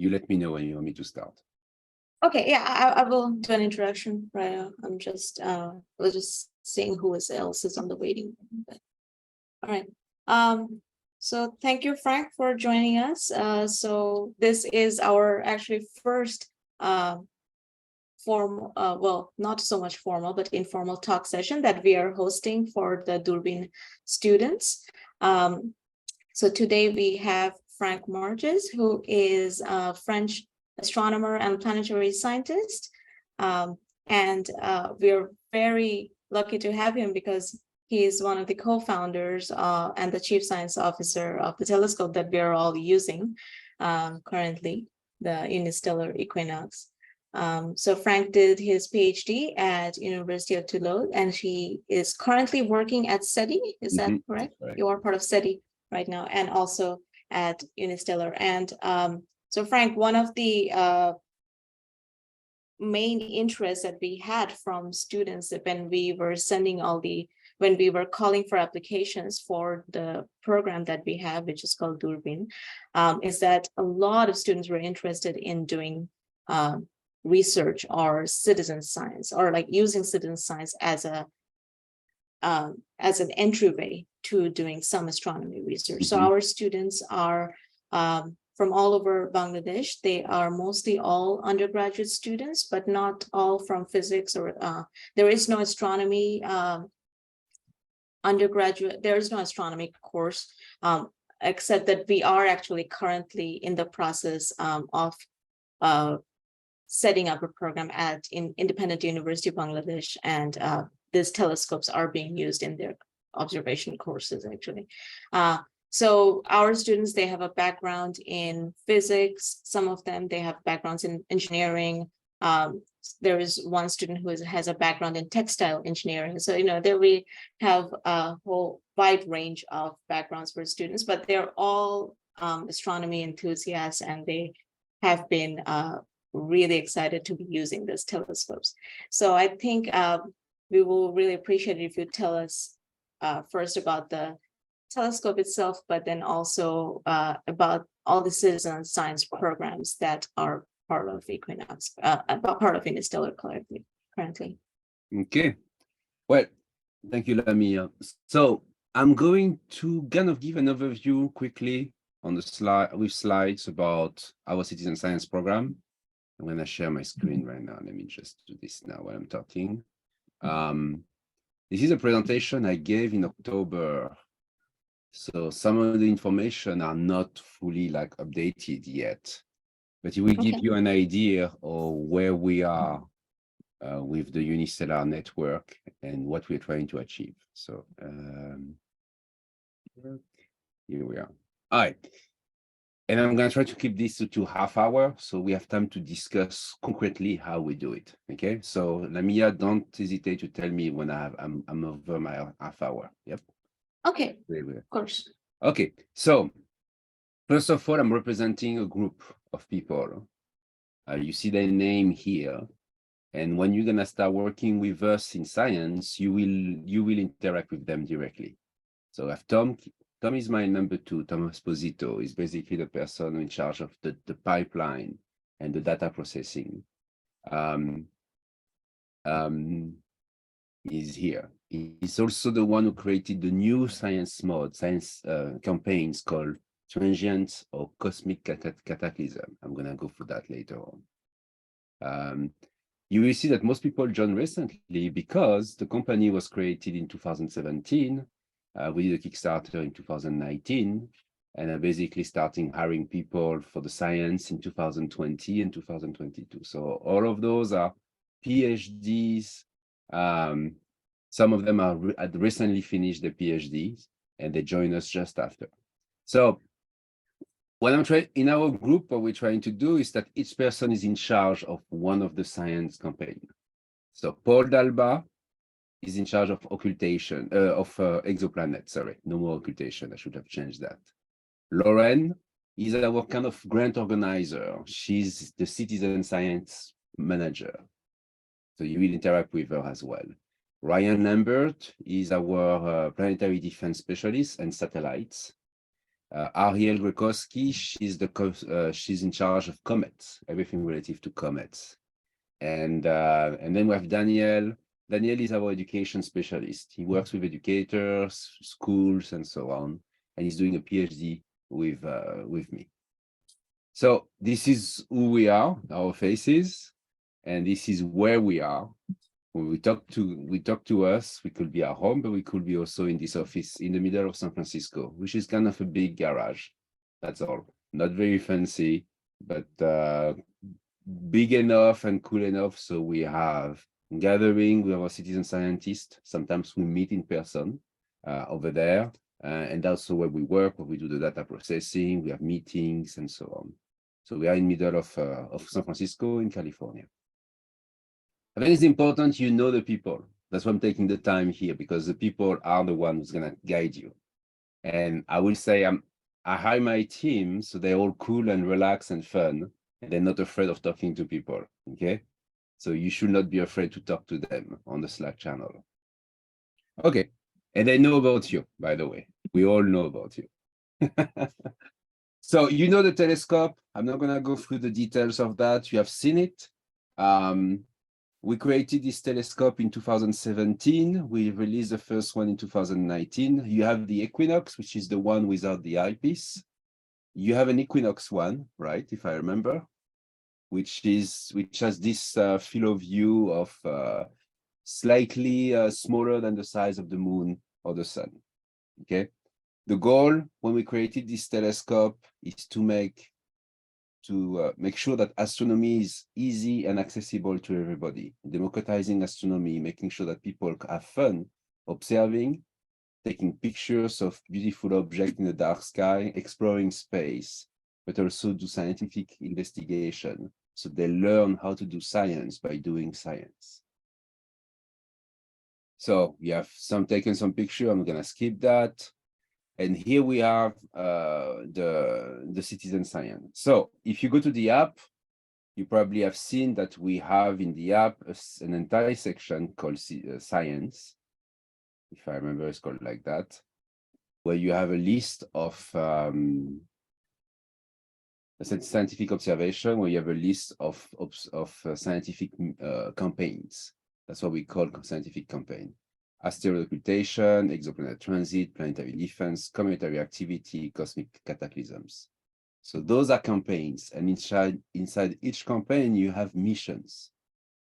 you let me know when you want me to start. Okay, yeah, I will do an introduction right now. I'm just we're just seeing who else is on the waiting room. But, all right. So thank you, Frank, for joining us. So this is our actually first well, not so much formal, but informal talk session that we are hosting for the Durbin students. So today we have Frank Franchis, who is a French astronomer and planetary scientist. And we're very lucky to have him because he is one of the co-founders and the chief science officer of the telescope that we are all using currently, the Unistellar Equinox. So Frank did his PhD at University of Toulouse, and he is currently working at SETI. Is that correct? Right. You are part of SETI right now, and also at Unistellar. And so Frank, one of the main interests that we had from students when we were when we were calling for applications for the program that we have, which is called Durbin, is that a lot of students were interested in doing research or citizen science, or like using citizen science as an entryway to doing some astronomy research. So our students are from all over Bangladesh. They are mostly all undergraduate students, but not all from physics, or there is no astronomy undergraduate. There is no astronomy course, except that we are actually currently in the process of setting up a program at Independent University of Bangladesh, and these telescopes are being used in their observation courses, actually. So our students, they have a background in physics. Some of them, they have backgrounds in engineering. There is one student who has a background in textile engineering. So, there we have a whole wide range of backgrounds for students, but they're all astronomy enthusiasts, and they have been really excited to be using these telescopes. So I think we will really appreciate it if you tell us first about the telescope itself, but then also about all the citizen science programs that are part of Equinox, part of Unistellar currently. Okay. Well, thank you, Lamia. So I'm going to kind of give an overview quickly on the slide with slides about our citizen science program. I'm going to share my screen right now. Let me just do this now while I'm talking. This is a presentation I gave in October. So some of the information are not fully updated yet, but it will give you an idea of where we are with the Unistellar network and what we're trying to achieve. So here we are. All right. And I'm going to try to keep this to 2.5 hours, so we have time to discuss concretely how we do it. Okay, so Lamia, don't hesitate to tell me when I'm over my 1/2 hour. Yep. Okay, of course. Okay, so first of all, I'm representing a group of people. You see their name here, and when you're gonna start working with us in science, you will interact with them directly. So I have Tom is my number 2. Tom Esposito is basically the person in charge of the pipeline and the data processing. He's here. He's also the one who created the new science campaigns called Transient or Cosmic Cataclysms. I'm going to go for that later on. You will see that most people joined recently because the company was created in 2017. We did a Kickstarter in 2019, and are basically starting hiring people for the science in 2020 and 2022. So all of those are PhDs. Some of them had recently finished their PhDs, and they joined us just after. So what I'm trying in our group, what we're trying to do is that each person is in charge of one of the science campaigns. So Paul Dalba is in charge of occultation, exoplanets. Sorry, no more occultation. I should have changed that. Lauren is our kind of grant organizer. She's the citizen science manager. So you will interact with her as well. Ryan Lambert is our planetary defense specialist and satellites. Ariel Grekowski, she's in charge of comets, everything relative to comets. And then we have Daniel. Daniel is our education specialist. He works with educators, schools, and so on. And he's doing a PhD with me. So this is who we are, our faces, and this is where we are. When we talk to us, we could be at home, but we could be also in this office in the middle of San Francisco, which is kind of a big garage. That's all. Not very fancy, but big enough and cool enough. So we have gathering with our citizen scientists. Sometimes we meet in person over there. And also where we work, where we do the data processing, we have meetings and so on. So we are in the middle of San Francisco in California. I think it's important you know the people. That's why I'm taking the time here, because the people are the ones who's going to guide you. And I will say I hire my team so they're all cool and relaxed and fun, and they're not afraid of talking to people, okay? So you should not be afraid to talk to them on the Slack channel. Okay, and they know about you, by the way. We all know about you. So you know the telescope. I'm not going to go through the details of that. You have seen it. We created this telescope in 2017. We released the first one in 2019. You have the Equinox, which is the one without the eyepiece. You have an Equinox one, right? If I remember, which has this field of view of slightly smaller than the size of the moon or the sun. Okay. The goal when we created this telescope is to make sure that astronomy is easy and accessible to everybody, democratizing astronomy, making sure that people have fun observing, taking pictures of beautiful objects in the dark sky, exploring space, but also do scientific investigation. So they learn how to do science by doing science. So we have taken some picture. I'm going to skip that. And here we have the citizen science. So if you go to the app, you probably have seen that we have in the app an entire section called science. If I remember, it's called like that, where you have a list of scientific observation, where you have a list of scientific campaigns. That's what we call scientific campaign. Asteroid Occultations, Exoplanet Transit, Planetary Defense, Cometary Activity, Cosmic Cataclysms. So those are campaigns, and inside each campaign you have missions.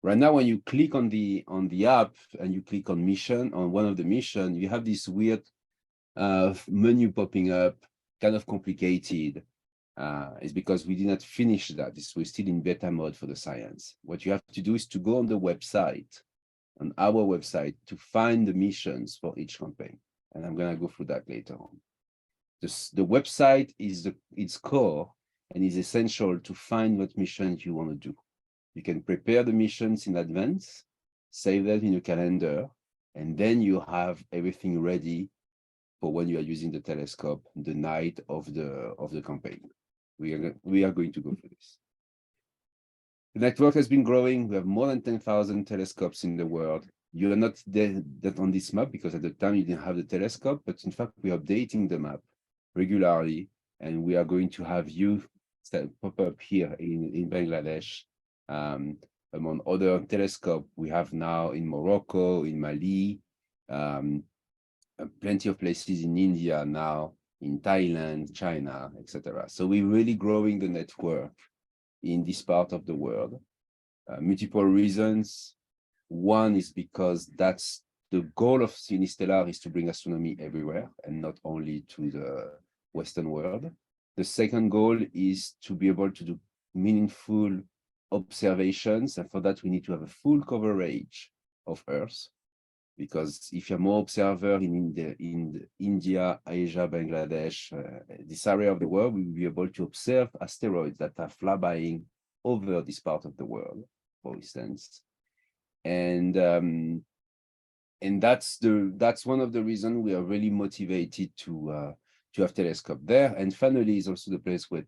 Right now, when you click on the app and you click on mission, on one of the missions, you have this weird menu popping up, kind of complicated. It's because we did not finish that. We're still in beta mode for the science. What you have to do is to go on the website, on our website, to find the missions for each campaign. And I'm going to go through that later on. The website is its core and is essential to find what missions you want to do. You can prepare the missions in advance, save that in your calendar, and then you have everything ready for when you are using the telescope the night of the campaign. We are going to go through this. The network has been growing. We have more than 10,000 telescopes in the world. You are not there that on this map because at the time you didn't have the telescope, but in fact, we are updating the map regularly, and we are going to have you pop up here in Bangladesh. Among other telescopes we have now in Morocco, in Mali, plenty of places in India now, in Thailand, China, etc. So we're really growing the network in this part of the world. Multiple reasons. One is because that's the goal of Unistellar, is to bring astronomy everywhere and not only to the Western world. The second goal is to be able to do meaningful observations, and for that we need to have a full coverage of Earth, because if you're more observer in India, Asia, Bangladesh, this area of the world, we will be able to observe asteroids that are flybying over this part of the world, for instance. And that's one of the reasons we are really motivated to have telescope there. And finally, is also the place where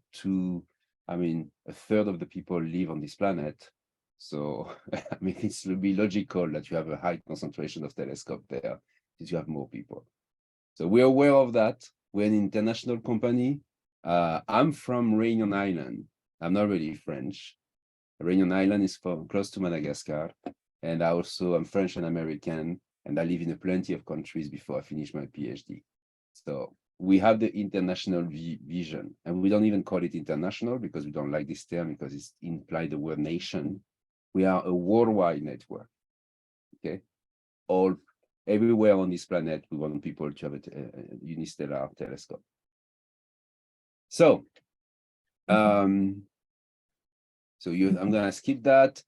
a third of the people live on this planet. So, I mean, it will be logical that you have a high concentration of telescope there, since you have more people. So we're aware of that. We're an international company. I'm from Réunion Island. I'm not really French. Réunion Island is close to Madagascar. And I'm French and American, and I live in plenty of countries before I finish my PhD. So we have the international vision, and we don't even call it international because we don't like this term because it implies the word nation. We are a worldwide network, okay? Everywhere on this planet, we want people to have a unistellar telescope. So, I'm gonna skip that.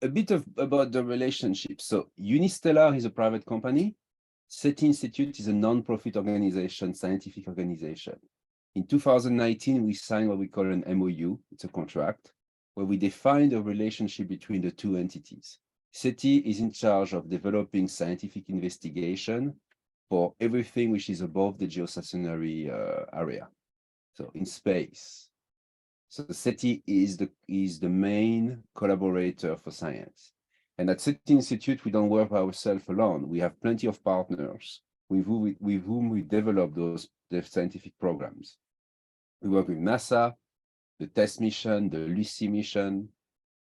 A bit about the relationship. So Unistellar is a private company. SETI Institute is a non-profit organization, scientific organization. In 2019, we signed what we call an MOU. It's a contract where we defined a relationship between the two entities. SETI is in charge of developing scientific investigation for everything which is above the geostationary area, so in space. So the SETI is the main collaborator for science. And at SETI Institute, we don't work by ourselves alone. We have plenty of partners with whom we develop the scientific programs. We work with NASA, the TESS mission, the Lucy mission.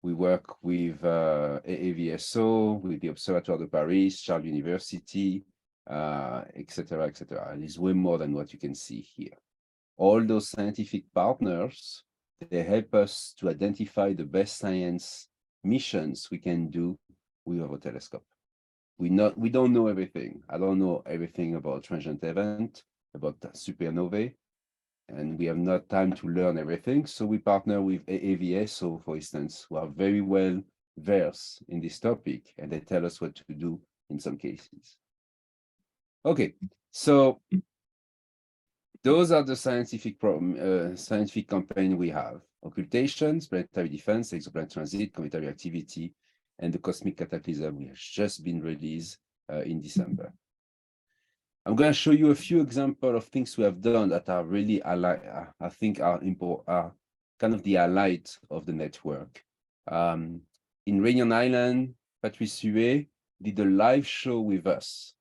We work with AAVSO, with the Observatoire de Paris, Charles University, etc., etc. And it's way more than what you can see here. All those scientific partners, they help us to identify the best science missions we can do with our telescope. We don't know everything. I don't know everything about transient event, about supernovae, and we have not time to learn everything. So we partner with AAVSO, for instance, who are very well versed in this topic, and they tell us what to do in some cases. Okay, so those are the scientific campaign we have: occultations, planetary defense, exoplanet transit, cometary activity, and the Cosmic Cataclysm, which has just been released in December. I'm going to show you a few examples of things we have done that are really, I think, are kind of the highlight of the network. In Réunion Island, Patrice Huet did a live show with us.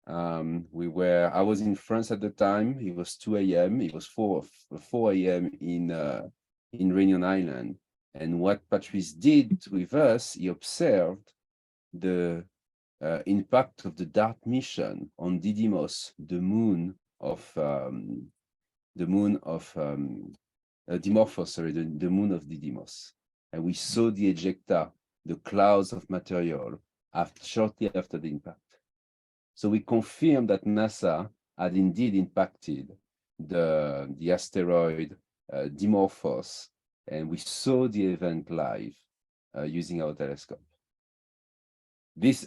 I was in France at the time. It was 2 a.m. It was 4 a.m. in Réunion Island. And what Patrice did with us, he observed the impact of the DART mission on Didymos, the moon of Dimorphos, sorry, the moon of Didymos. And we saw the ejecta, the clouds of material, shortly after the impact. So we confirmed that NASA had indeed impacted the asteroid Dimorphos, and we saw the event live using our telescope.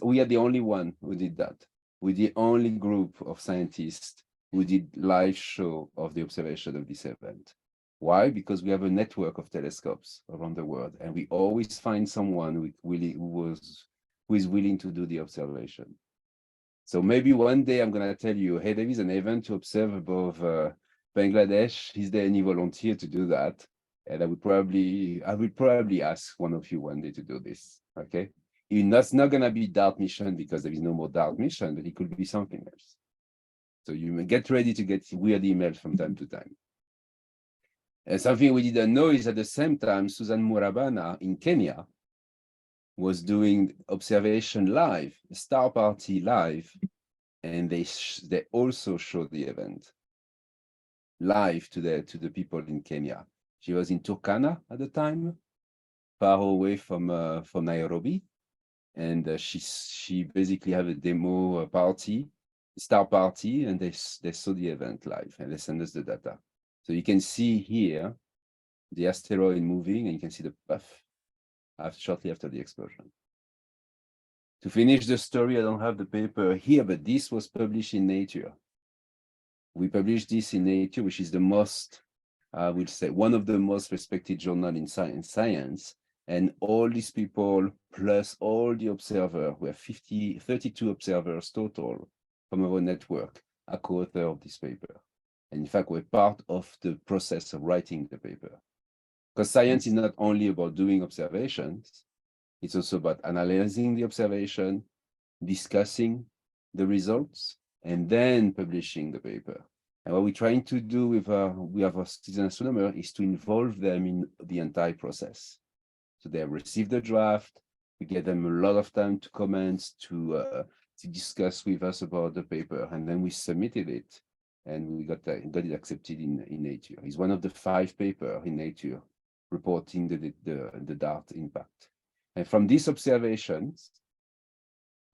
We are the only one who did that. We're the only group of scientists who did live show of the observation of this event. Why? Because we have a network of telescopes around the world, and we always find someone who is willing to do the observation. So maybe one day I'm going to tell you, hey, there is an event to observe above Bangladesh. Is there any volunteer to do that? And I will probably ask one of you one day to do this. Okay. That's not going to be DART mission because there is no more DART mission, but it could be something else. So you may get ready to get weird emails from time to time. And something we didn't know is at the same time, Susan Murabana in Kenya was doing observation live, Star Party live, and they also showed the event live to the people in Kenya. She was in Turkana at the time, far away from Nairobi, and she basically had a demo party, Star Party, and they saw the event live, and they sent us the data. So you can see here the asteroid moving, and you can see the puff shortly after the explosion. To finish the story, I don't have the paper here, but this was published in Nature. We published this in Nature, which is the most, I would say, one of the most respected journals in science. And all these people, plus all the observers, we have 32 observers total from our network, are co-author of this paper. And in fact, we're part of the process of writing the paper. Because science is not only about doing observations, it's also about analyzing the observation, discussing the results, and then publishing the paper. And what we're trying to do with our citizen astronomer is to involve them in the entire process. So they have received the draft. We give them a lot of time to comment, to discuss with us about the paper, and then we submitted it, and we got it accepted in Nature. It's one of the 5 papers in Nature reporting the DART impact. And from these observations,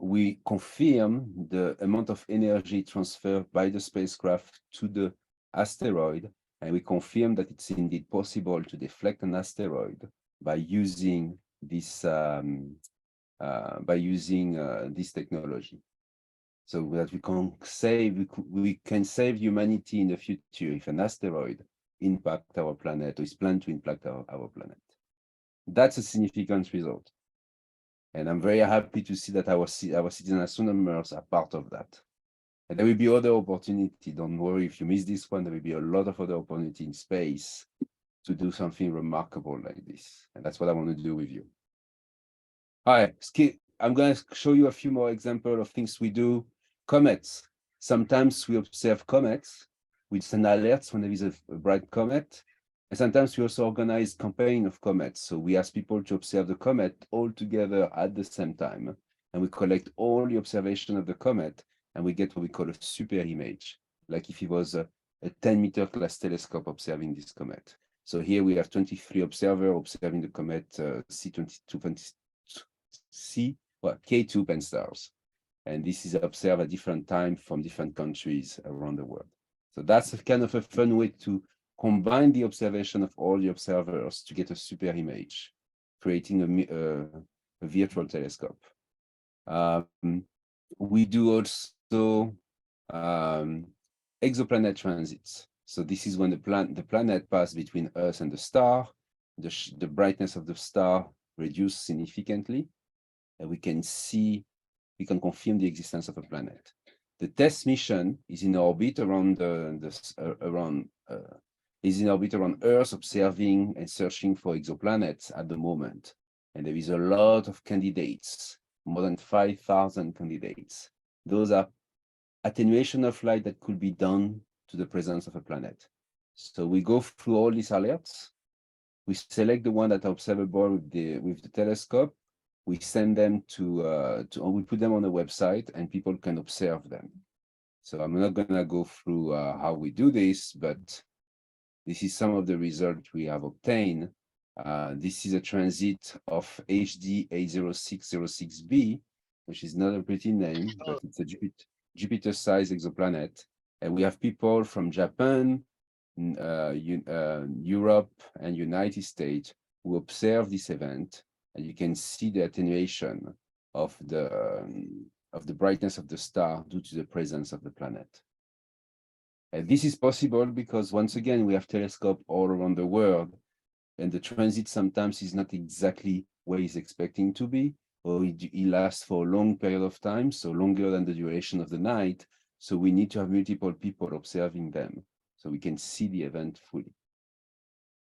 we confirm the amount of energy transferred by the spacecraft to the asteroid, and we confirm that it's indeed possible to deflect an asteroid by using this this technology, so that we can save humanity in the future if an asteroid impacts our planet or is planned to impact our planet. That's a significant result. And I'm very happy to see that our citizen astronomers are part of that. And there will be other opportunity. Don't worry if you miss this one, there will be a lot of other opportunity in space to do something remarkable like this. And that's what I want to do with you. All right, I'm going to show you a few more examples of things we do. Comets. Sometimes we observe comets. We send alerts when there is a bright comet. And sometimes we also organize campaign of comets. So we ask people to observe the comet all together at the same time. And we collect all the observation of the comet, and we get what we call a super image, like if it was a 10-meter class telescope observing this comet. So here we have 23 observers observing the comet K2 Pan-STARRS. And this is observed at different times from different countries around the world. So that's a kind of a fun way to combine the observation of all the observers to get a super image, creating a virtual telescope. We do also exoplanet transits. So this is when the planet passes between us and the star. The brightness of the star reduced significantly, and we can confirm the existence of a planet. The TESS mission is in orbit around Earth, observing and searching for exoplanets at the moment. And there is a lot of candidates, more than 5,000 candidates. Those are attenuation of light that could be done to the presence of a planet. So we go through all these alerts. We select the one that are observable with the telescope. We send them we put them on a website, and people can observe them. So I'm not gonna go through how we do this, but this is some of the results we have obtained. This is a transit of HD 80606b, which is not a pretty name, but it's a Jupiter-sized exoplanet. And we have people from Japan, Europe, and United States who observe this event. And you can see the attenuation of the brightness of the star due to the presence of the planet. And this is possible because, once again, we have telescopes all around the world, and the transit sometimes is not exactly where it's expecting to be, or it lasts for a long period of time, so longer than the duration of the night. So we need to have multiple people observing them so we can see the event fully.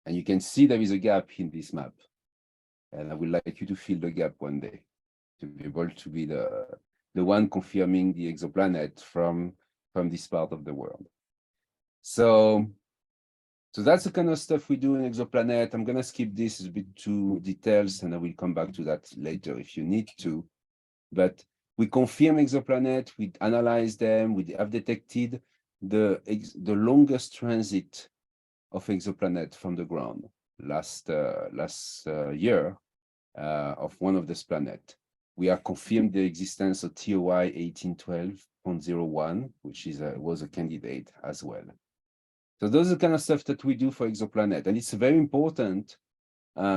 And you can see there is a gap in this map. And I would like you to fill the gap one day to be able to be the one confirming the exoplanet from this part of the world. So that's the kind of stuff we do in Exoplanet. I'm gonna skip this, it's a bit too details, and I will come back to that later if you need to. But we confirm exoplanet, we analyze them, we have detected the longest transit of exoplanet from the ground last year of one of this planet. We have confirmed the existence of TOI 1812.01, which was a candidate as well. So those are the kind of stuff that we do for exoplanet, and it's very important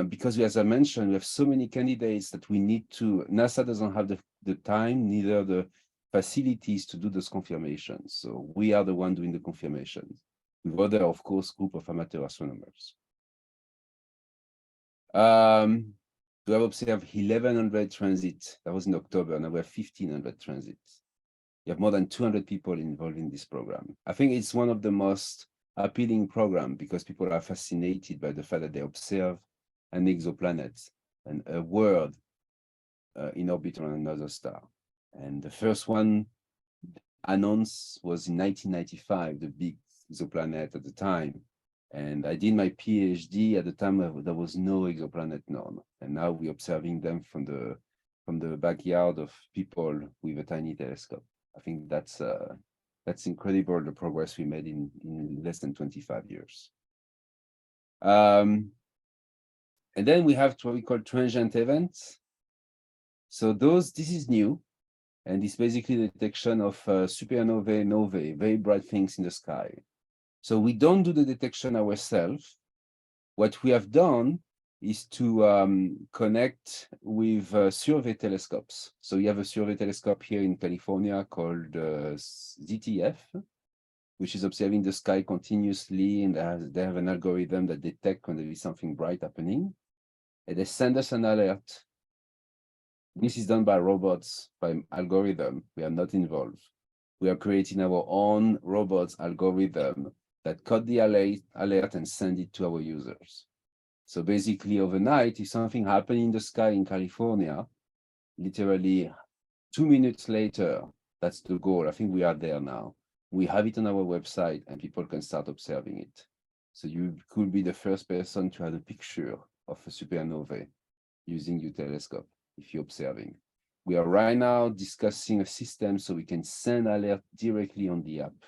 because, as I mentioned, we have so many candidates that we need to. NASA doesn't have the time, neither the facilities to do those confirmations. So we are the one doing the confirmations, with other, of course, group of amateur astronomers. We have observed 1,100 transits. That was in October. Now we have 1,500 transits. You have more than 200 people involved in this program. I think it's one of the most appealing program because people are fascinated by the fact that they observe an exoplanet and a world in orbit around another star. And the first one announced was in 1995, the big exoplanet at the time. And I did my PhD at the time there was no exoplanet known. And now we're observing them from the backyard of people with a tiny telescope. I think that's incredible, the progress we made in less than 25 years. And then we have what we call transient events. So this is new, and it's basically the detection of supernovae, novae, very bright things in the sky. So we don't do the detection ourselves. What we have done is to connect with survey telescopes. So we have a survey telescope here in California called ZTF, which is observing the sky continuously, and they have an algorithm that detects when there is something bright happening, and they send us an alert. This is done by robots, by algorithm. We are not involved. We are creating our own robots algorithm that cut the alert and send it to our users. So basically overnight, if something happened in the sky in California, literally 2 minutes later, that's the goal. I think we are there now. We have it on our website and people can start observing it. So you could be the first person to have a picture of a supernovae using your telescope if you're observing. We are right now discussing a system so we can send alert directly on the app.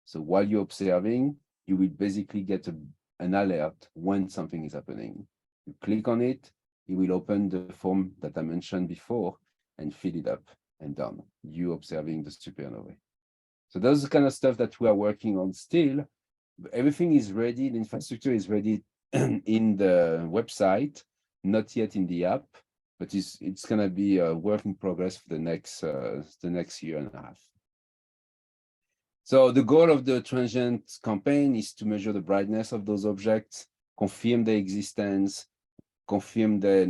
So while you're observing, you will basically get an alert when something is happening. You click on it, it will open the form that I mentioned before and fill it up and done. You observing the supernovae. So those are the kind of stuff that we are working on still. Everything is ready, the infrastructure is ready in the website, not yet in the app, but it's gonna be a work in progress for the next year and a half. So the goal of the transient campaign is to measure the brightness of those objects, confirm their existence, confirm their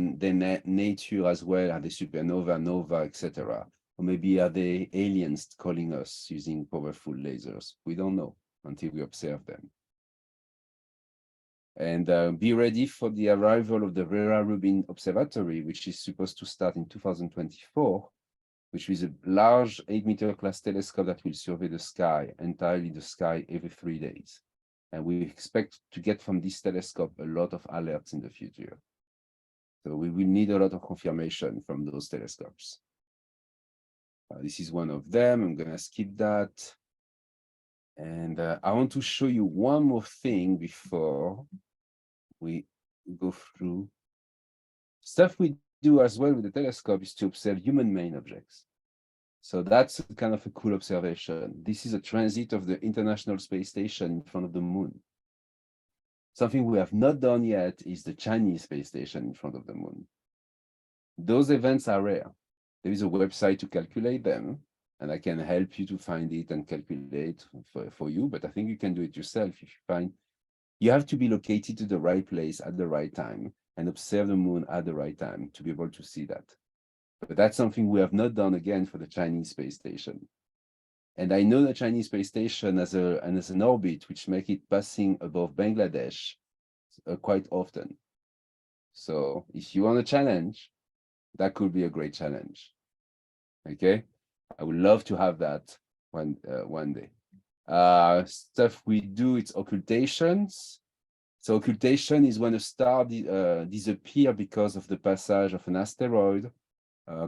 nature as well, are they supernova, nova, etc. Or maybe are they aliens calling us using powerful lasers? We don't know until we observe them. And be ready for the arrival of the Vera Rubin Observatory, which is supposed to start in 2024, which is a large 8-meter class telescope that will survey the sky, entirely the sky, every 3 days. And we expect to get from this telescope a lot of alerts in the future. So we will need a lot of confirmation from those telescopes. This is one of them. I'm gonna skip that. And I want to show you one more thing before we go through. Stuff we do as well with the telescope is to observe human-made objects. So that's kind of a cool observation. This is a transit of the International Space Station in front of the moon. Something we have not done yet is the Chinese space station in front of the moon. Those events are rare. There is a website to calculate them, and I can help you to find it and calculate for you, but I think you can do it yourself if you find. You have to be located to the right place at the right time and observe the moon at the right time to be able to see that. But that's something we have not done again for the Chinese space station. And I know the Chinese space station has an orbit which makes it passing above Bangladesh quite often. So if you want a challenge, that could be a great challenge. Okay, I would love to have that one day. Stuff we do, it's occultations. So occultation is when a star disappears because of the passage of an asteroid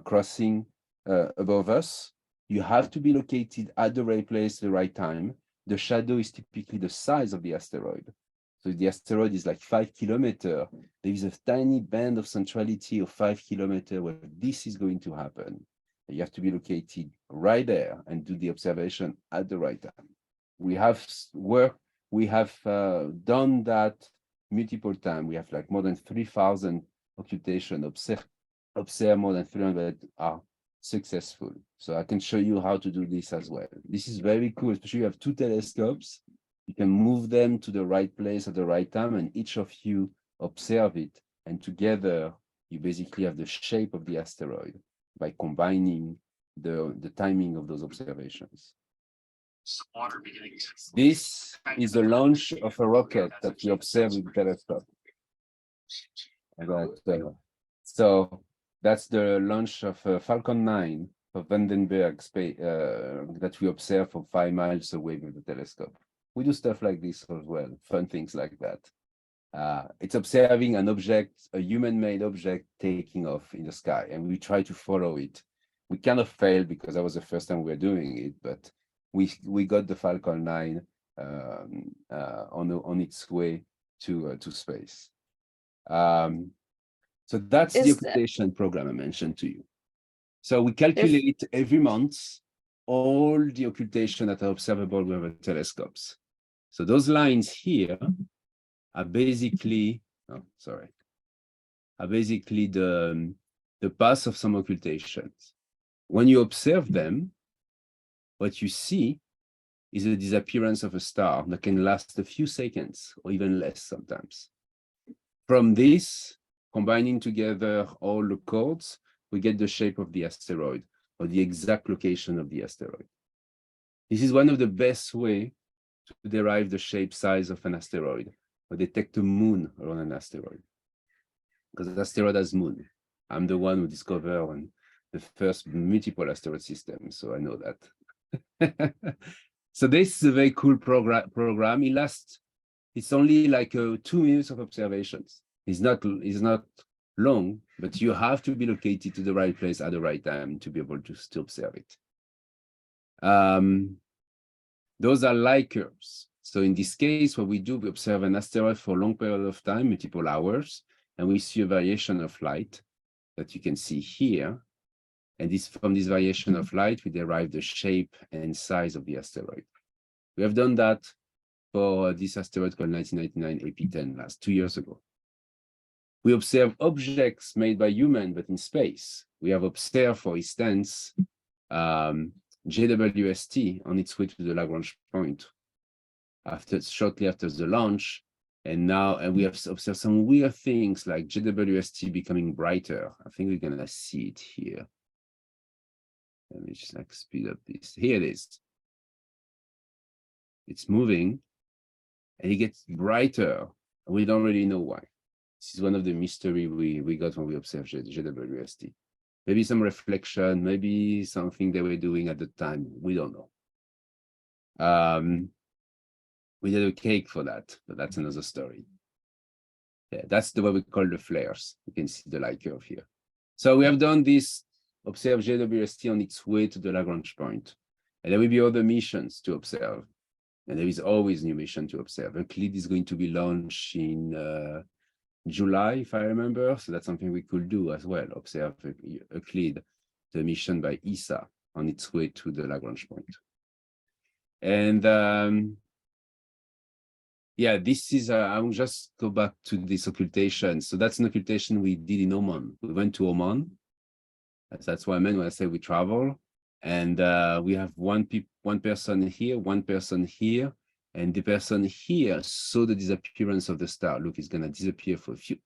crossing above us. You have to be located at the right place at the right time. The shadow is typically the size of the asteroid. So if the asteroid is like 5 kilometers, there is a tiny band of centrality of 5 kilometers where this is going to happen. You have to be located right there and do the observation at the right time. We have done that multiple times. We have like more than 3,000 occultation observe more than 300 are successful. So I can show you how to do this as well. This is very cool, especially you have 2 telescopes. You can move them to the right place at the right time, and each of you observe it. And together, you basically have the shape of the asteroid by combining the timing of those observations. This is the launch of a rocket that we observe with the telescope. So that's the launch of Falcon 9. of Vandenberg space that we observe from 5 miles away with the telescope. We do stuff like this as well, fun things like that. It's observing an object, a human-made object taking off in the sky, and we try to follow it. We kind of failed because that was the first time we were doing it, but we got the Falcon 9 on its way to space. So that's the occultation program I mentioned to you. So we calculate every month all the occultation that are observable with our telescopes. So those lines here are basically, the path of some occultations. When you observe them, what you see is the disappearance of a star that can last a few seconds or even less sometimes. From this, combining together all the codes, we get the shape of the asteroid or the exact location of the asteroid. This is one of the best ways to derive the shape size of an asteroid or detect a moon around an asteroid. Because the asteroid has moon. I'm the one who discovered the first multiple asteroid system, so I know that. So this is a very cool program. It's only like 2 minutes of observations. It's not long, but you have to be located to the right place at the right time to be able to still observe it. Those are light curves. So in this case, what we do, we observe an asteroid for a long period of time, multiple hours, and we see a variation of light that you can see here. And from this variation of light, we derive the shape and size of the asteroid. We have done that for this asteroid called 1999 AP10 2 years ago. We observe objects made by humans, but in space. We have observed, for instance, JWST on its way to the Lagrange point shortly after the launch. And we have observed some weird things like JWST becoming brighter. I think we're gonna see it here. Let me just speed up this. Here it is. It's moving and it gets brighter. We don't really know why. This is one of the mystery we got when we observed JWST. Maybe some reflection, maybe something they were doing at the time. We don't know. We did a cake for that, but that's another story. Yeah, that's the way we call the flares. You can see the light curve here. So we have done this, observe JWST on its way to the Lagrange point. And there will be other missions to observe. And there is always new mission to observe. Euclid is going to be launched in July, if I remember. So that's something we could do as well, observe Euclid, the mission by ESA on its way to the Lagrange point. And yeah, this is, I'll just go back to this occultation. So that's an occultation we did in Oman. We went to Oman. That's what I meant when I say we travel. And we have one person here, one person here. And the person here saw the disappearance of the star. Look, it's going to disappear for a few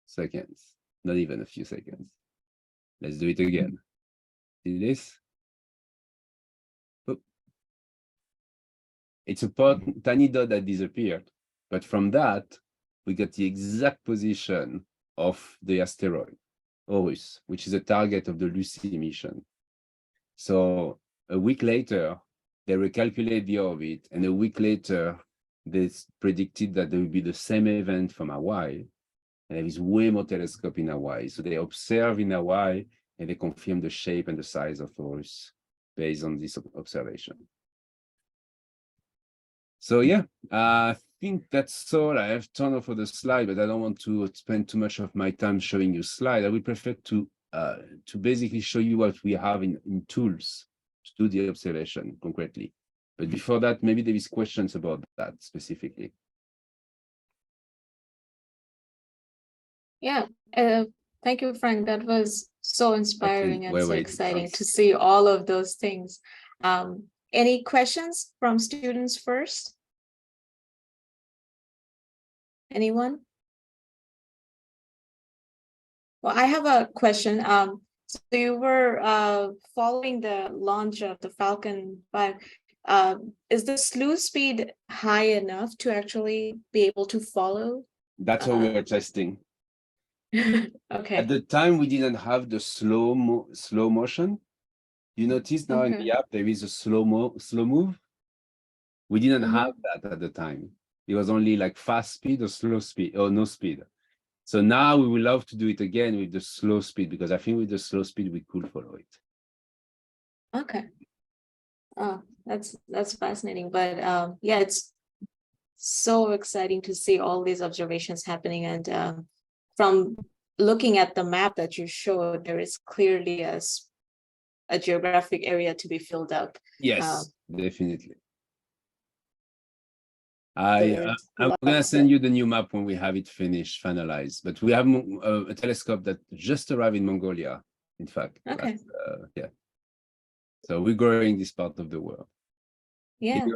seconds, not even a few seconds. Let's do it again. See this? Oop. It's a tiny dot that disappeared. But from that, we got the exact position of the asteroid, Horus, which is a target of the Lucy mission. So a week later, they recalculate the orbit, and a week later, they predicted that there will be the same event from Hawaii, and there is way more telescope in Hawaii. So they observe in Hawaii, and they confirm the shape and the size of Horus based on this observation. So yeah, I think that's all. I have turned off of the slide, but I don't want to spend too much of my time showing you slides. I would prefer to basically show you what we have in tools to do the observation concretely. But before that, maybe there is questions about that specifically. Yeah, thank you, Frank. That was so inspiring and so exciting to see all of those things. Any questions from students first? Anyone? Well, I have a question. So you were following the launch of the Falcon 5. Is the slew speed high enough to actually be able to follow? That's what we were testing. Okay. At the time, we didn't have the slow motion. You notice now in Okay. the app there is a slow move. We didn't Mhm. have that at the time. It was only like fast speed or slow speed or no speed. So now we would love to do it again with the slow speed, because I think with the slow speed we could follow it. Okay. Oh, that's fascinating. But yeah, it's so exciting to see all these observations happening. And from looking at the map that you showed, there is clearly a geographic area to be filled up. Yes, definitely. I'm There's gonna lots send of you the new map when we have it finished, finalized. But we have a telescope that just arrived in Mongolia, in fact. okay. Yeah. So we're growing this part of the world. Yeah.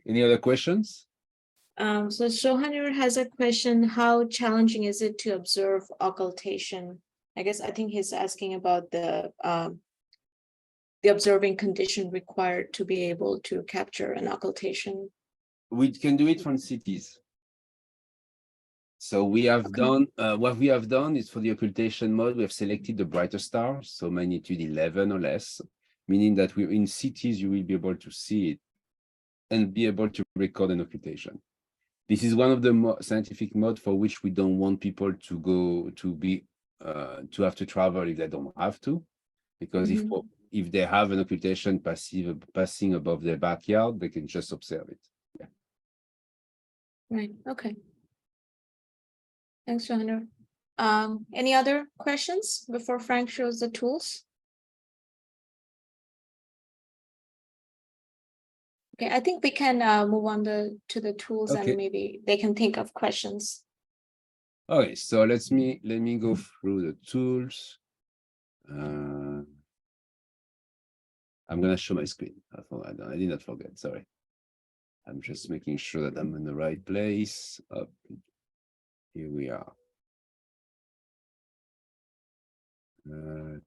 Any other questions? So Shohanur has a question: how challenging is it to observe occultation? I think he's asking about the observing condition required to be able to capture an occultation. We can do it from cities. So we have done, what we have done is for the occultation mode, we have selected the brighter stars, so magnitude 11 or less, meaning that we're in cities, you will be able to see it and be able to record an occultation. This is one of the scientific modes for which we don't want people to go to have to travel if they don't have to, because if they have an occultation passing above their backyard, they can just observe it. Yeah. Right. Okay. Thanks, Shohanur. Any other questions before Frank shows the tools? Okay, I think we can move on to the tools, Okay. and maybe they can think of questions. Okay, so let me go through the tools. I'm gonna show my screen. I did not forget, sorry. I'm just making sure that I'm in the right place. Here we are. I'm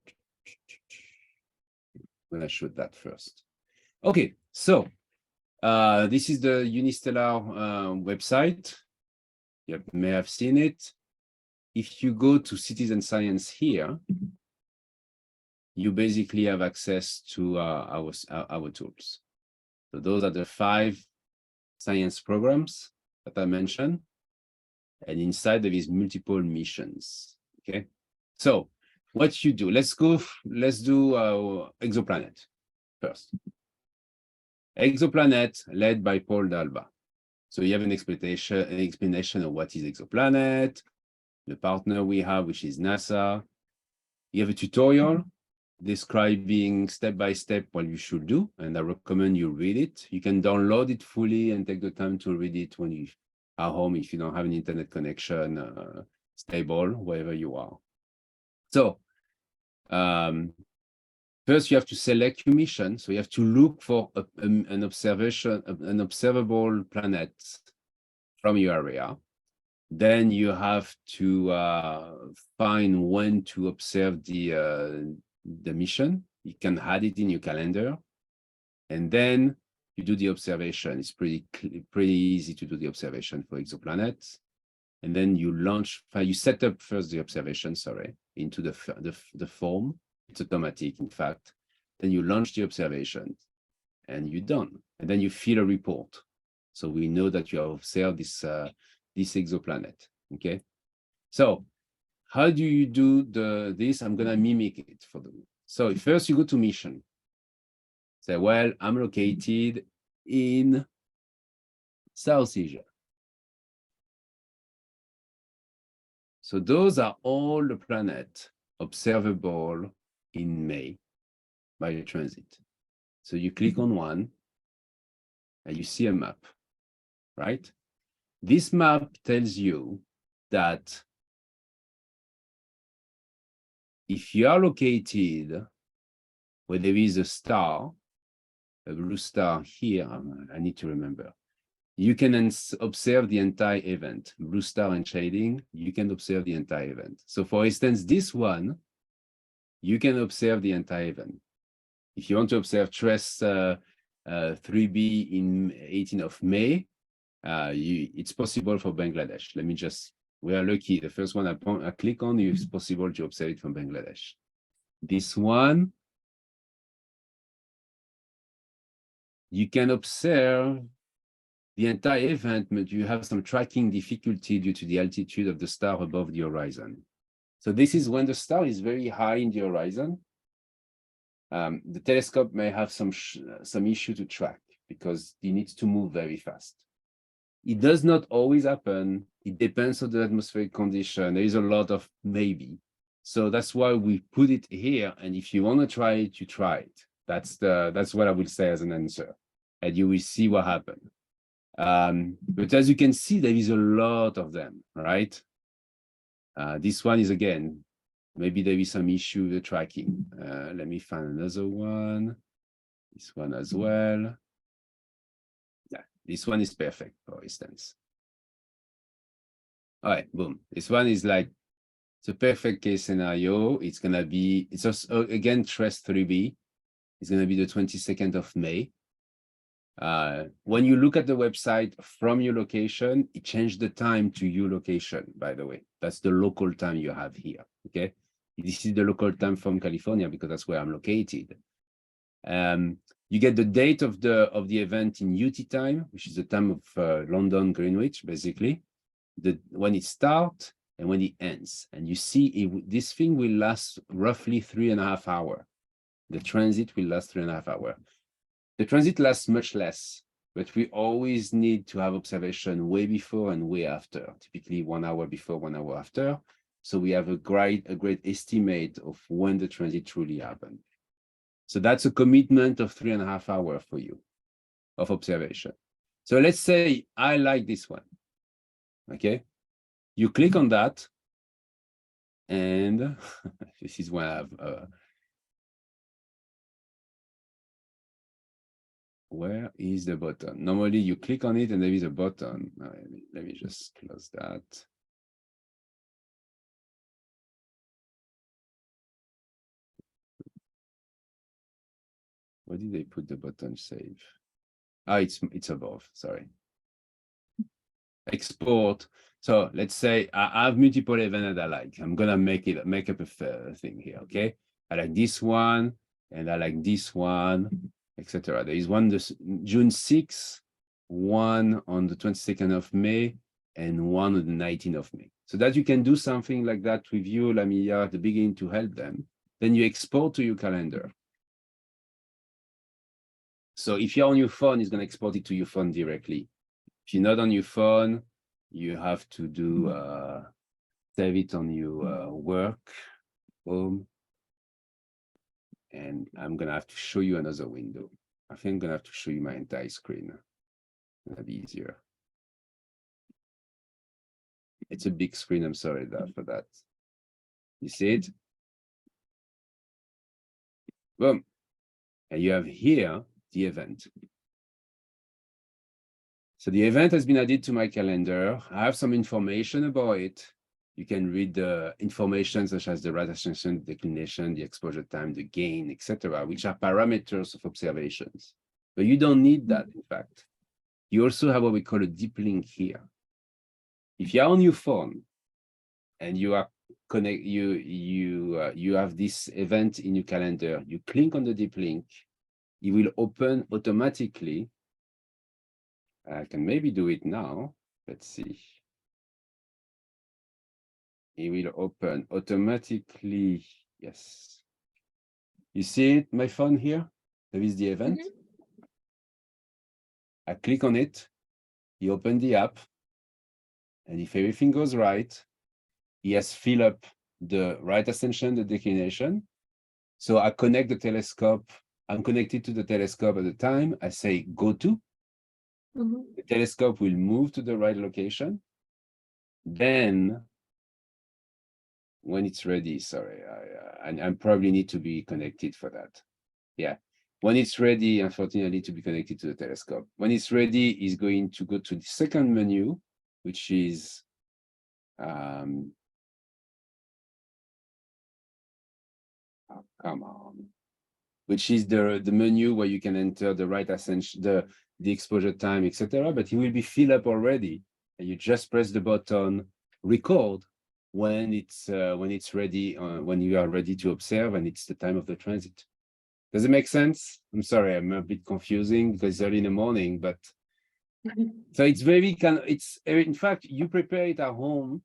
gonna show that first. Okay, so this is the Unistellar website. You may have seen it. If you go to Citizen Science here, you basically have access to our tools. So those are the 5 science programs that I mentioned. And inside there is multiple missions. Okay. So what you do, let's do Exoplanet first. Exoplanet led by Paul Dalba. So you have an explanation of what is Exoplanet, the partner we have, which is NASA. You have a tutorial describing step by step what you should do, and I recommend you read it. You can download it fully and take the time to read it when you are home if you don't have an internet connection stable wherever you are. So first you have to select your mission. So you have to look for an observable planet from your area. Then you have to find when to observe the mission. You can add it in your calendar, and then you do the observation. It's pretty easy to do the observation for exoplanets. And then you set up first the observation, into the form. It's automatic, in fact. Then you launch the observation, and you're done. And then you fill a report, so we know that you have observed this exoplanet. Okay. So how do you do this? I'm gonna mimic it for them. So first you go to mission. Say, well, I'm located in South Asia. So those are all the planets observable in May by the transit. So you click on one and you see a map, right? This map tells you that if you are located where there is a star, a blue star here, I need to remember, you can observe the entire event. Blue star and shading, you can observe the entire event. So for instance, this one, you can observe the entire event. If you want to observe TRESS 3b in 18th of May, it's possible for Bangladesh. We are lucky. The first one I click on, it's possible to observe it from Bangladesh. This one, you can observe the entire event, but you have some tracking difficulty due to the altitude of the star above the horizon. So this is when the star is very high in the horizon. The telescope may have some issue to track because it needs to move very fast. It does not always happen. It depends on the atmospheric condition. There is a lot of maybe. So that's why we put it here. And if you want to try it, you try it. That's what I will say as an answer. And you will see what happens. But as you can see, there is a lot of them, right? This one is, again, maybe there is some issue with the tracking. Let me find another one. This one as well. Yeah, this one is perfect, for instance. All right, boom. This one is like, it's a perfect case scenario. It's going to be, it's also, again, TRES 3b. It's going to be the 22nd of May. When you look at the website from your location, it changed the time to your location, by the way. That's the local time you have here, okay? This is the local time from California because that's where I'm located. You get the date of the event in UT time, which is the time of London, Greenwich, basically. When it starts and when it ends. And you see this thing will last roughly 3.5 hours. The transit will last 3.5 hours. The transit lasts much less, but we always need to have observation way before and way after, typically 1 hour before, 1 hour after. So we have a great estimate of when the transit truly happened. So that's a commitment of 3.5 hours for you of observation. So let's say I like this one, okay? You click on that, and this is when I have where is the button? Normally you click on it and there is a button. Let me just close that. Where did they put the button save? Ah, it's above, sorry. Export. So let's say I have multiple events that I like. I'm gonna make up a thing here, okay? I like this one and I like this one, etc. There is one this June 6th, one on the 22nd of May, and one on the 19th of May. So that you can do something like that with you, Lamia, at the beginning to help them. Then you export to your calendar. So if you're on your phone, it's going to export it to your phone directly. If you're not on your phone, you have to do save it on your work, home. And I'm going to have to show you another window. I think I'm going to have to show you my entire screen. That'll be easier. It's a big screen. I'm sorry for that. You see it? Boom. And you have here the event. So the event has been added to my calendar. I have some information about it. You can read the information such as the rate ascension, declination, the exposure time, the gain, etc., which are parameters of observations. But you don't need that, in fact. You also have what we call a deep link here. If you're on your phone and you are you have this event in your calendar, you click on the deep link, it will open automatically. I can maybe do it now. Let's see. It will open automatically. Yes. You see it, my phone here? There is the event. I click on it. You open the app. And if everything goes right, he has filled up the right ascension, the declination. So I connect the telescope. I'm connected to the telescope at the time. I say go to. The telescope will move to the right location. Then, when it's ready, sorry, I probably need to be connected for that. Yeah. When it's ready, unfortunately, to be connected to the telescope. When it's ready, it's going to go to the second menu, which is oh, come on. Which is the menu where you can enter the right ascension, the exposure time, etc. But it will be filled up already. And you just press the button record when it's ready, when you are ready to observe, and it's the time of the transit. Does it make sense? I'm sorry, I'm a bit confusing because it's early in the morning, but so it's very in fact, you prepare it at home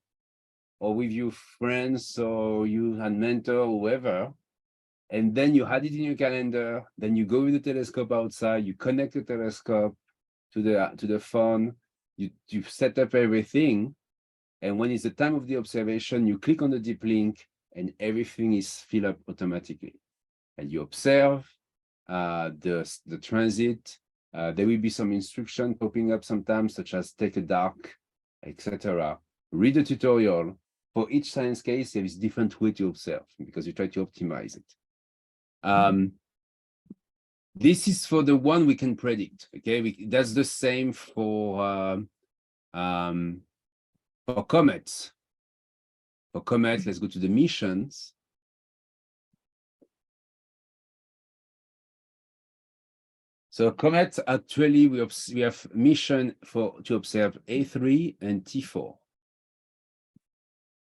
or with your friends or you had mentor or whoever, and then you had it in your calendar, then you go with the telescope outside, you connect the telescope to the phone, you set up everything, and when it's the time of the observation, you click on the deep link and everything is filled up automatically. And you observe the transit. There will be some instruction popping up sometimes, such as take a dark, etc. Read the tutorial. For each science case, there is different way to observe because you try to optimize it. This is for the one we can predict. Okay, that's the same for comets. For comets, let's go to the missions. So comets, actually, we have mission to observe A3 and T4.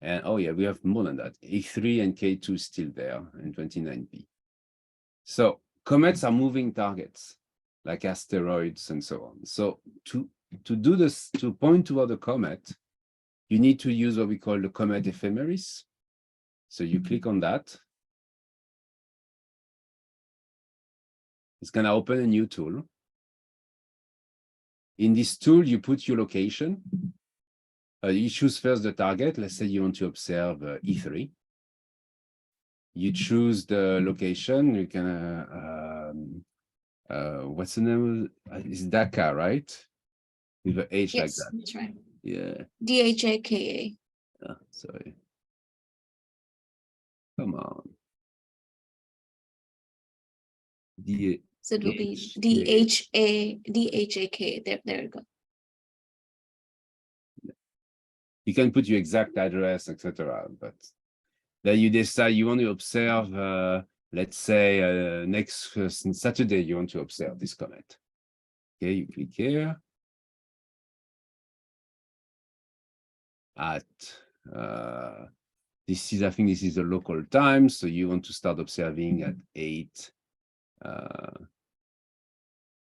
And oh yeah, we have more than that. A3 and K2 still there, and 29P. So comets are moving targets, like asteroids and so on. So to do this, to point toward the comet, you need to use what we call the comet ephemeris. So you click on that. It's going to open a new tool. In this tool, you put your location. You choose first the target. Let's say you want to observe E3. You choose the location. You can, what's the name? It's Dakar, right? With an H like that. That's right. Yeah. DHAKA. Oh, sorry. Come on. So it will be DHAK. There you go. You can put your exact address, etc. But then you decide you want to observe, let's say next Saturday, you want to observe this comet. Okay, you click here. At this is, I think this is the local time. So you want to start observing at 8.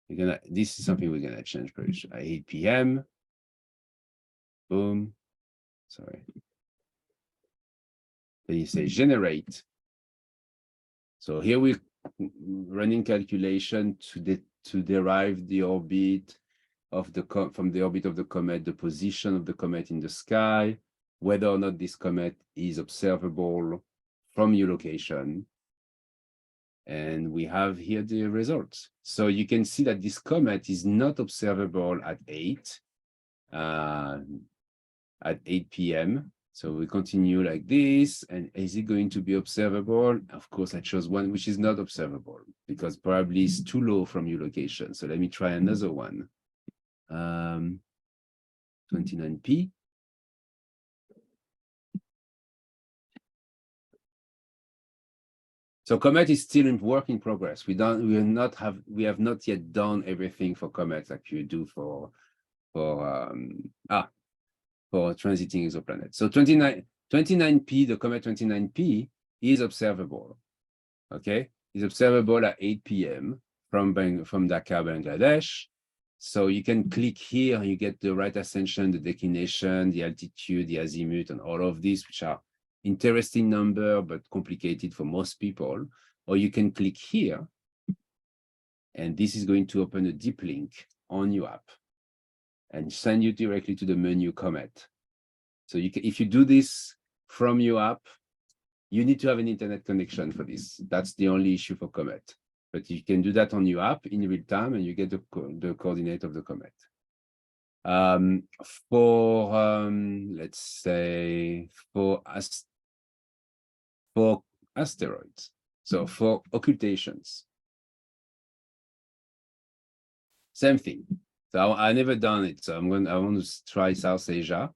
This is something we're gonna change pretty soon. At 8 p.m. Boom. Sorry. Then you say generate. So here we're running calculation to derive the orbit of from the orbit of the comet, the position of the comet in the sky, whether or not this comet is observable from your location. And we have here the results. So you can see that this comet is not observable at 8 p.m. So we continue like this. And is it going to be observable? Of course, I chose one which is not observable because probably it's too low from your location. So let me try another one. 29P. So Comet is still in work in progress. We have not yet done everything for Comet like you do for transiting exoplanets. So 29P, the Comet 29P is observable. Okay, it's observable at 8 p.m. from Dhaka, Bangladesh. So you can click here, you get the right ascension, the declination, the altitude, the azimuth, and all of these, which are interesting number, but complicated for most people. Or you can click here, and this is going to open a deep link on your app and send you directly to the menu Comet. So if you do this from your app, you need to have an internet connection for this. That's the only issue for Comet. But you can do that on your app in real time, and you get the coordinate of the comet. Let's say for asteroids, so for occultations, same thing. So I never done it, so I want to try South Asia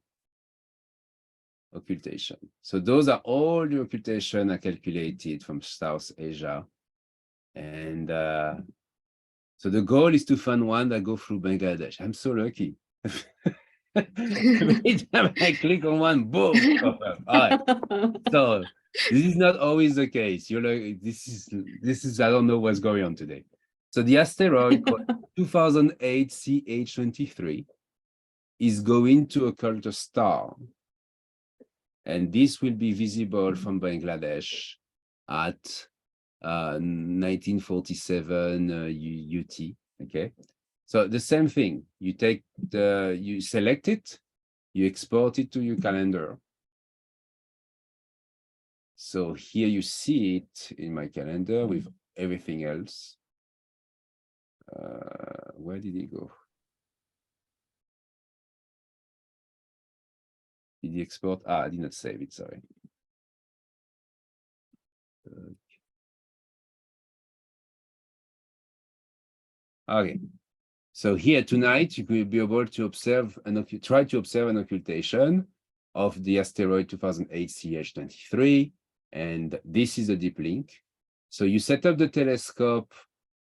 occultation. So those are all the occultation I calculated from South Asia. And so the goal is to find one that go through Bangladesh. I'm so lucky. Every time I click on one, boom. All right. So This is not always the case. You're like, this is, I don't know what's going on today. So the asteroid called 2008 CH23 is going to occult a star. And this will be visible from Bangladesh at 1947 UT. Okay. So the same thing, you select it, you export it to your calendar. So here you see it in my calendar with everything else. Where did it go? Did he export? I did not save it, sorry. Okay. So here tonight, you will be able to observe try to observe an occultation of the asteroid 2008 CH23. And this is a deep link. So you set up the telescope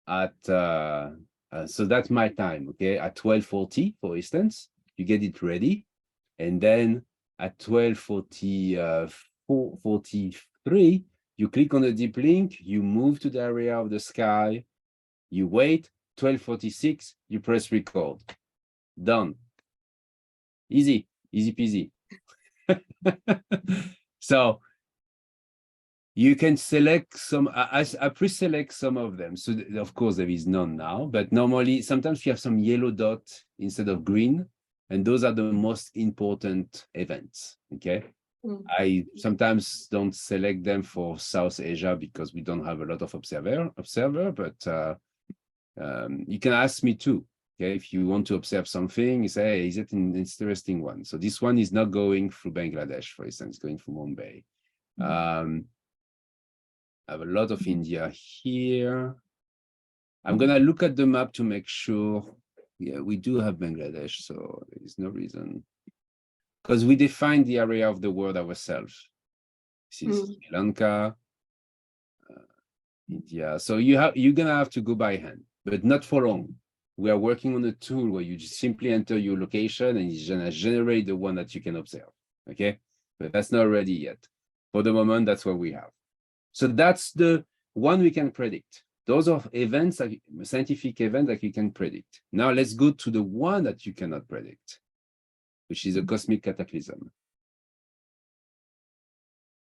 at, so that's my time, okay? At 12:40, for instance, you get it ready. And then at 12:43, you click on the deep link, you move to the area of the sky, you wait, 12:46, you press record. Done. Easy, easy peasy. So you can select some, I pre-select some of them. So of course there is none now, but normally sometimes you have some yellow dot instead of green, and those are the most important events, okay? I sometimes don't select them for South Asia because we don't have a lot of observer, but you can ask me too. Okay, if you want to observe something, you say, hey, is it an interesting one? So this one is not going through Bangladesh, for instance, going through Mumbai. I have a lot of India here. I'm gonna look at the map to make sure. Yeah, we do have Bangladesh, so there is no reason. Because we define the area of the world ourselves. This is Sri Lanka, India. So you're gonna have to go by hand, but not for long. We are working on a tool where you just simply enter your location and it's gonna generate the one that you can observe. Okay, but that's not ready yet. For the moment, that's what we have. So that's the one we can predict. Those are events, scientific events that you can predict. Now let's go to the one that you cannot predict, which is a cosmic cataclysm.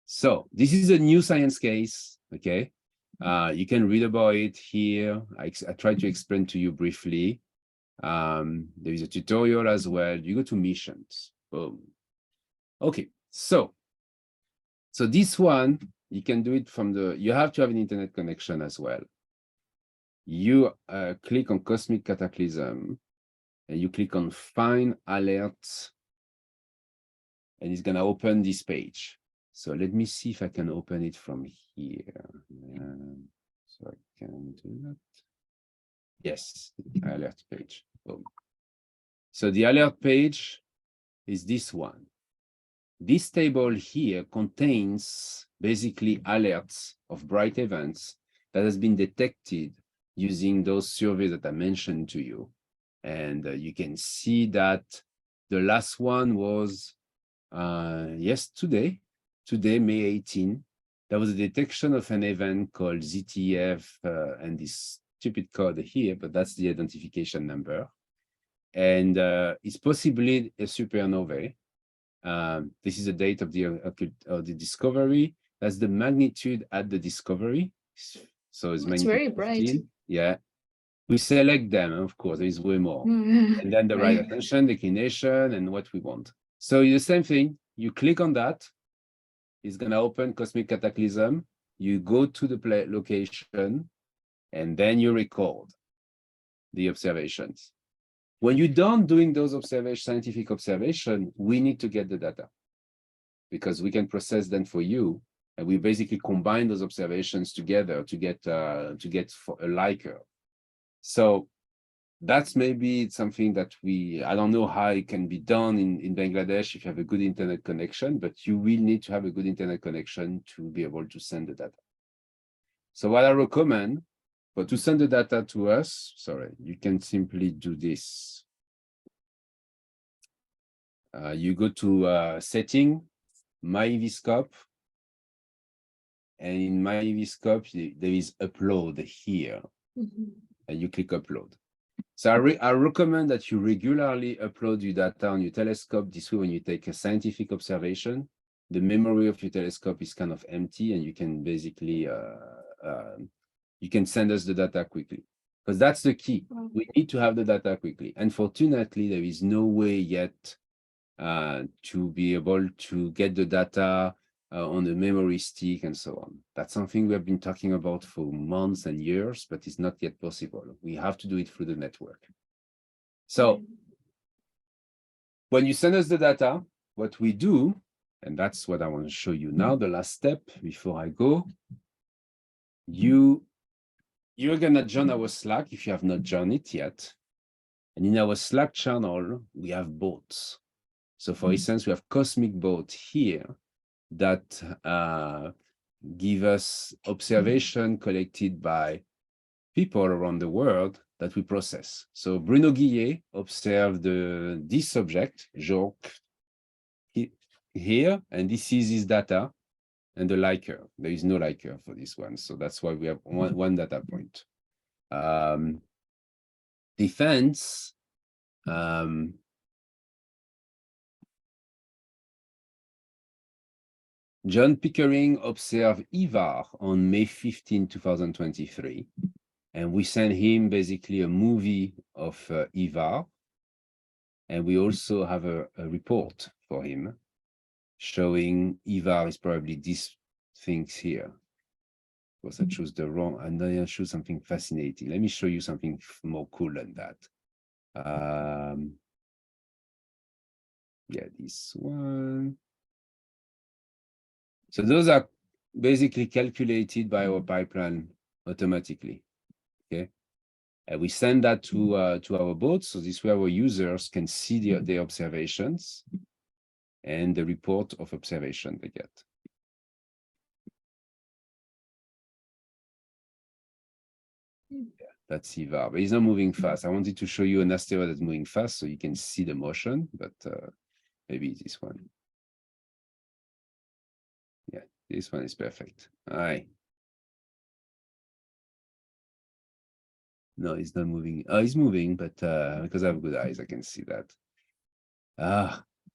So this is a new science case, okay? You can read about it here. I try to explain to you briefly. There is a tutorial as well. You go to missions. Boom. Okay, so this one, you can do it from you have to have an internet connection as well. You click on Cosmic Cataclysm and you click on Find Alerts, and it's gonna open this page. So let me see if I can open it from here. So I can do that. Yes, alert page. Boom. So the alert page is this one. This table here contains basically alerts of bright events that has been detected using those surveys that I mentioned to you. And you can see that the last one was, yes, today, May 18. There was a detection of an event called ZTF and this stupid code here, but that's the identification number. And it's possibly a supernovae. This is the date of the discovery. That's the magnitude at the discovery. So it's very bright. Yeah. We select them, of course, there is way more. And then the right attention, declination, and what we want. So the same thing, you click on that, it's gonna open Cosmic Cataclysm, you go to the location, and then you record the observations. When you're done doing those scientific observations, we need to get the data because we can process them for you, and we basically combine those observations together to get a liker. So that's maybe something that I don't know how it can be done in Bangladesh if you have a good internet connection, but you will need to have a good internet connection to be able to send the data. So what I recommend, but to send the data to us, you can simply do this. You go to setting, My Viscope, and in my scope, there is upload here, and you click upload. So I recommend that you regularly upload your data on your telescope. This way, when you take a scientific observation, the memory of your telescope is kind of empty, and you can basically you can send us the data quickly, because that's the key. We need to have the data quickly. Unfortunately, there is no way yet to be able to get the data on the memory stick and so on. That's something we have been talking about for months and years, but it's not yet possible. We have to do it through the network. So when you send us the data, what we do, and that's what I want to show you now, the last step before I go, you're gonna join our Slack if you have not joined it yet. And in our Slack channel, we have bots. So for instance, we have Cosmic Bot here that give us observation collected by people around the world that we process. So Bruno Guillet observed this object, Jork, here, and this is his data, and the lie curve. There is no lie curve for this one, so that's why we have one data point. Defense, John Pickering observed Ivar on May 15, 2023, and we sent him basically a movie of Ivar, and we also have a report for him showing Ivar is probably these things here. Of course, I chose the wrong, and then I chose something fascinating. Let me show you something more cool than that. Yeah, this one. So those are basically calculated by our pipeline automatically, okay? And we send that to our bots, so this way our users can see the observations and the report of observation they get. Yeah, that's Ivar, but he's not moving fast. I wanted to show you an asteroid that's moving fast so you can see the motion, but maybe this one. Yeah, this one is perfect. All right. No, he's not moving. Oh, he's moving, but because I have good eyes, I can see that.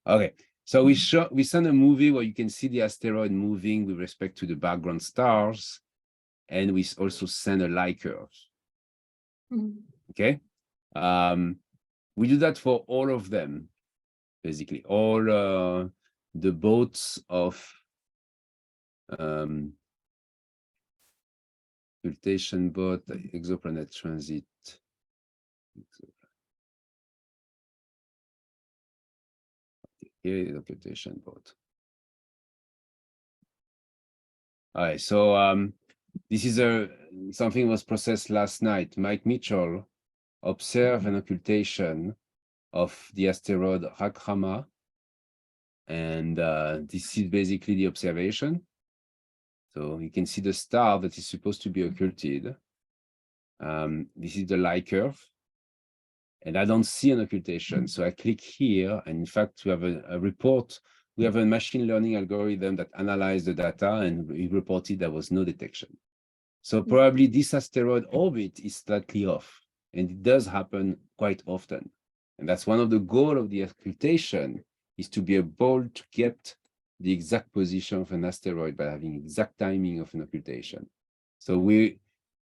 Okay. So we send a movie where you can see the asteroid moving with respect to the background stars, and we also send a lie curve. Okay. We do that for all of them, basically all the boats of occultation bot, Exoplanet Transit. Here is occultation bot. All right, so this is something was processed last night. Mike Mitchell observed an occultation of the asteroid Rakrama, and this is basically the observation. So you can see the star that is supposed to be occulted. This is the lie curve, and I don't see an occultation. So I click here, and in fact, we have a report. We have a machine learning algorithm that analyzed the data, and we reported there was no detection. So probably this asteroid orbit is slightly off, and it does happen quite often. And that's one of the goals of the occultation, is to be able to get the exact position of an asteroid by having exact timing of an occultation. So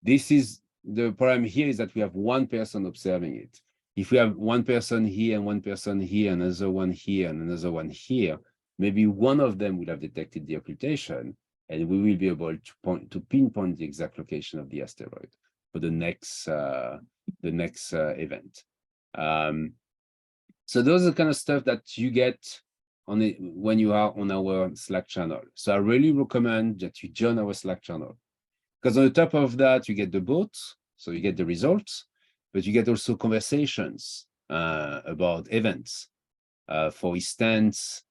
this is the problem here, is that we have one person observing it. If we have one person here and one person here, another one here and another one here, maybe one of them will have detected the occultation, and we will be able to pinpoint the exact location of the asteroid for the next event. So those are the kind of stuff that you get on it when you are on our Slack channel. So I really recommend that you join our Slack channel, because on the top of that, you get the bots, so you get the results, but you get also conversations about events. For instance,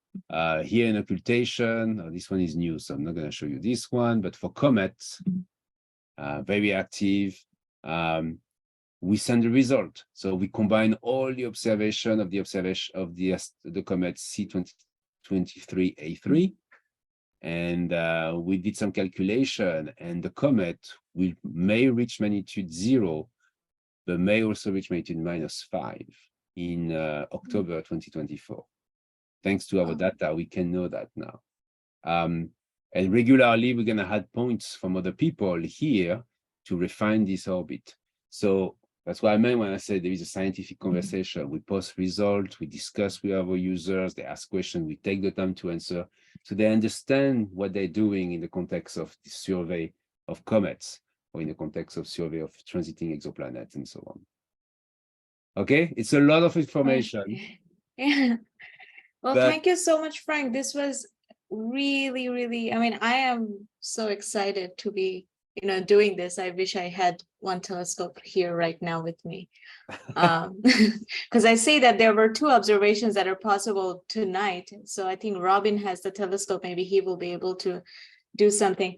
here in occultation, this one is new, so I'm not going to show you this one, but for Comets, very active, we send the result. So we combine all the observation of the comet C23A3 And we did some calculation, and the comet may reach magnitude 0, but may also reach magnitude -5 in October 2024. Thanks to our data, we can know that now. And regularly, we're going to add points from other people here to refine this orbit. So that's what I meant when I said there is a scientific conversation. We post results, we discuss with our users, they ask questions, we take the time to answer, so they understand what they're doing in the context of the survey of comets, or in the context of survey of transiting exoplanets and so on. Okay, it's a lot of information. Yeah. Well, but thank you so much, Frank. This was really, really, I mean, I am so excited to be, doing this. I wish I had one telescope here right now with me. Because I see that there were 2 observations that are possible tonight. So I think Robin has the telescope. Maybe he will be able to do something.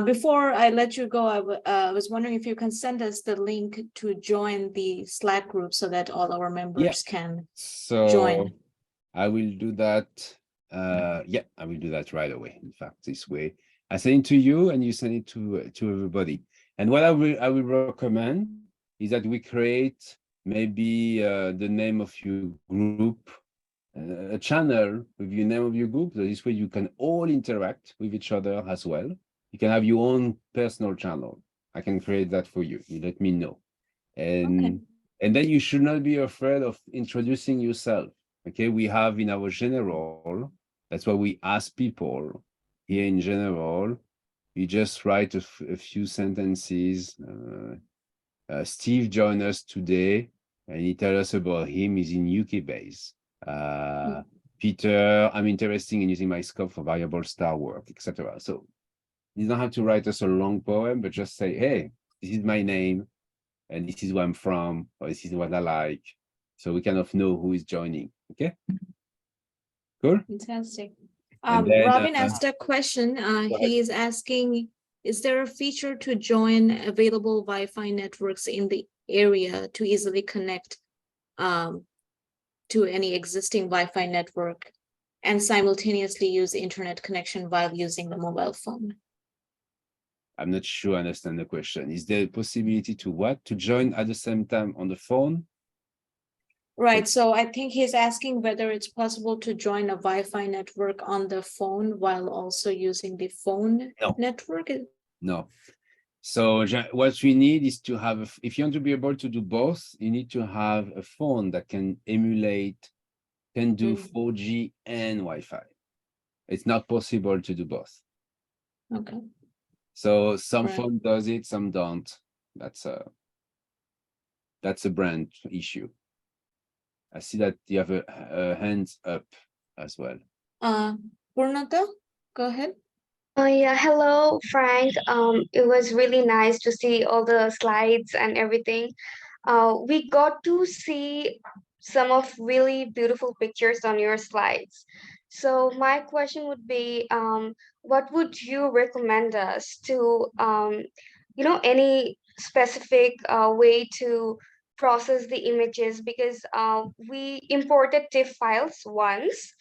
Before I let you go, I was wondering if you can send us the link to join the Slack group so that all our members can join. I will do that. Yeah, I will do that right away. In fact, this way, I send it to you and you send it to everybody. And what I will recommend is that we create maybe the name of your group, a channel with your name of your group. So this way you can all interact with each other as well. You can have your own personal channel. I can create that for you. You let me know. And then you should not be afraid of introducing yourself. Okay, we have in our general, that's why we ask people here in general, you just write a few sentences. Steve joined us today and he tells us about him. He's in UK base. Peter, I'm interested in using my scope for variable star work, etc. So you don't have to write us a long poem, but just say, hey, this is my name and this is where I'm from, or this is what I like. So we kind of know who is joining. Okay. Cool. Fantastic. Then, Robin asked a question. He is asking, is there a feature to join available Wi-Fi networks in the area to easily connect to any existing Wi-Fi network and simultaneously use internet connection while using the mobile phone? I'm not sure I understand the question. Is there a possibility to what? To join at the same time on the phone? Right. So I think he's asking whether it's possible to join a Wi-Fi network on the phone while also using the phone network. No. So what we need is to have, if you want to be able to do both, you need to have a phone that can emulate, can do 4G and Wi-Fi. It's not possible to do both. Okay. So some phone does it, some don't. That's a brand issue. I see that you have a hands up as well. Purnata, go ahead. Yeah, hello, Frank. It was really nice to see all the slides and everything. We got to see some of really beautiful pictures on your slides. So my question would be, what would you recommend us to, any specific way to process the images? Because we imported TIFF files once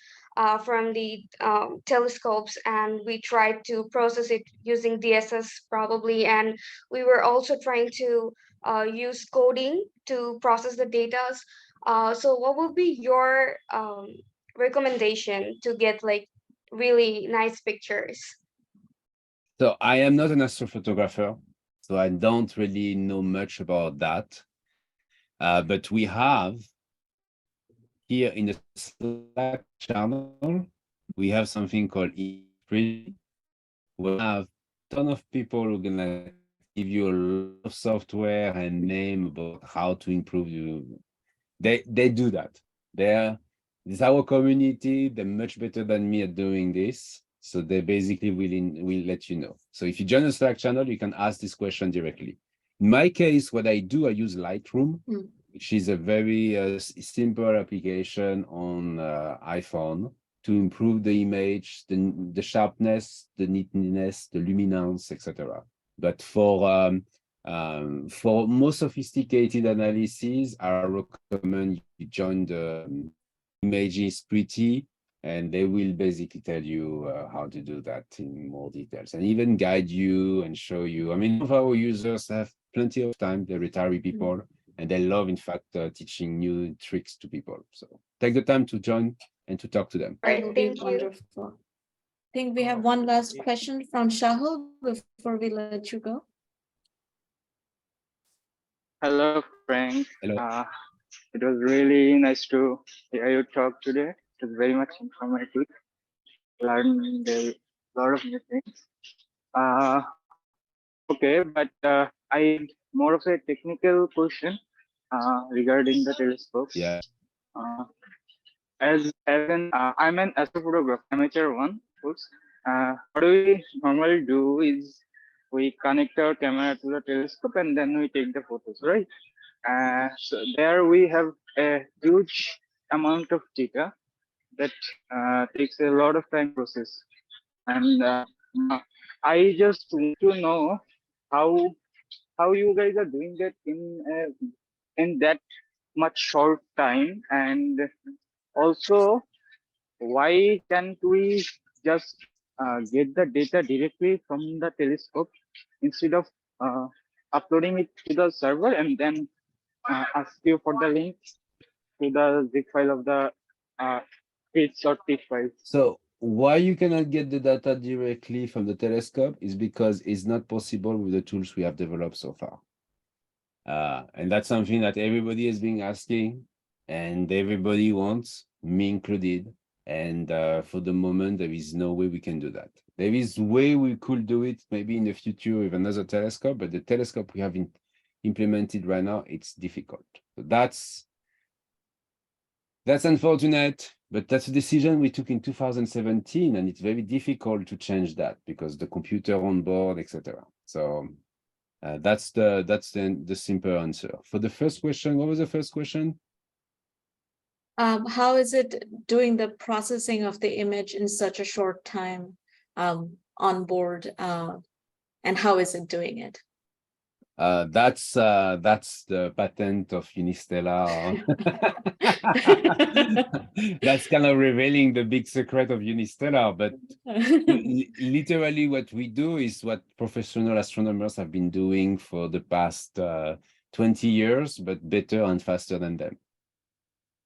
from the telescopes, and we tried to process it using DSS probably, and we were also trying to use coding to process the data. So what would be your recommendation to get like really nice pictures? So I am not an astrophotographer, so I don't really know much about that. But we have here in the Slack channel, we have something called E3. We have a ton of people who are gonna give you a lot of software and name about how to improve you. They do that. This is our community. They're much better than me at doing this. So they basically will let you know. So if you join the Slack channel, you can ask this question directly. In my case, what I do, I use Lightroom, which is a very simple application on iPhone to improve the image, the sharpness, the neatness, the luminance, etc. But for more sophisticated analysis, I recommend you join the Images Pretty and they will basically tell you how to do that in more details and even guide you and show you. I mean, some of our users have plenty of time, they're retiree people, and they love, in fact, teaching new tricks to people. So take the time to join and to talk to them. That Right, will be thank you. wonderful. I think we have one last question from Shahul before we let you go. Hello, Frank. Hello. It was really nice to hear you talk today. It was very much informative. Learned a lot of new things. Okay, but I more of a technical question regarding the telescopes. Yeah. I'm an astrophotographer, amateur one. Folks. What we normally do is we connect our camera to the telescope and then we take the photos, right? So there we have a huge amount of data that takes a lot of time to process. And I just want to know how you guys are doing that in that much short time, and also why can't we just get the data directly from the telescope instead of uploading it to the server and then ask you for the link to the zip file of the bits or TIFF files. So why you cannot get the data directly from the telescope is because it's not possible with the tools we have developed so far. And that's something that everybody has been asking and everybody wants, me included. And for the moment, there is no way we can do that. There is a way we could do it maybe in the future with another telescope, but the telescope we have implemented right now, it's difficult. So that's unfortunate, but that's a decision we took in 2017, and it's very difficult to change that because the computer on board, etc. So that's the simple answer. For the first question, what was the first question? How is it doing the processing of the image in such a short time on board, and how is it doing it? That's the patent of Unistellar. That's kind of revealing the big secret of Unistellar, but literally what we do is what professional astronomers have been doing for the past 20 years, but better and faster than them,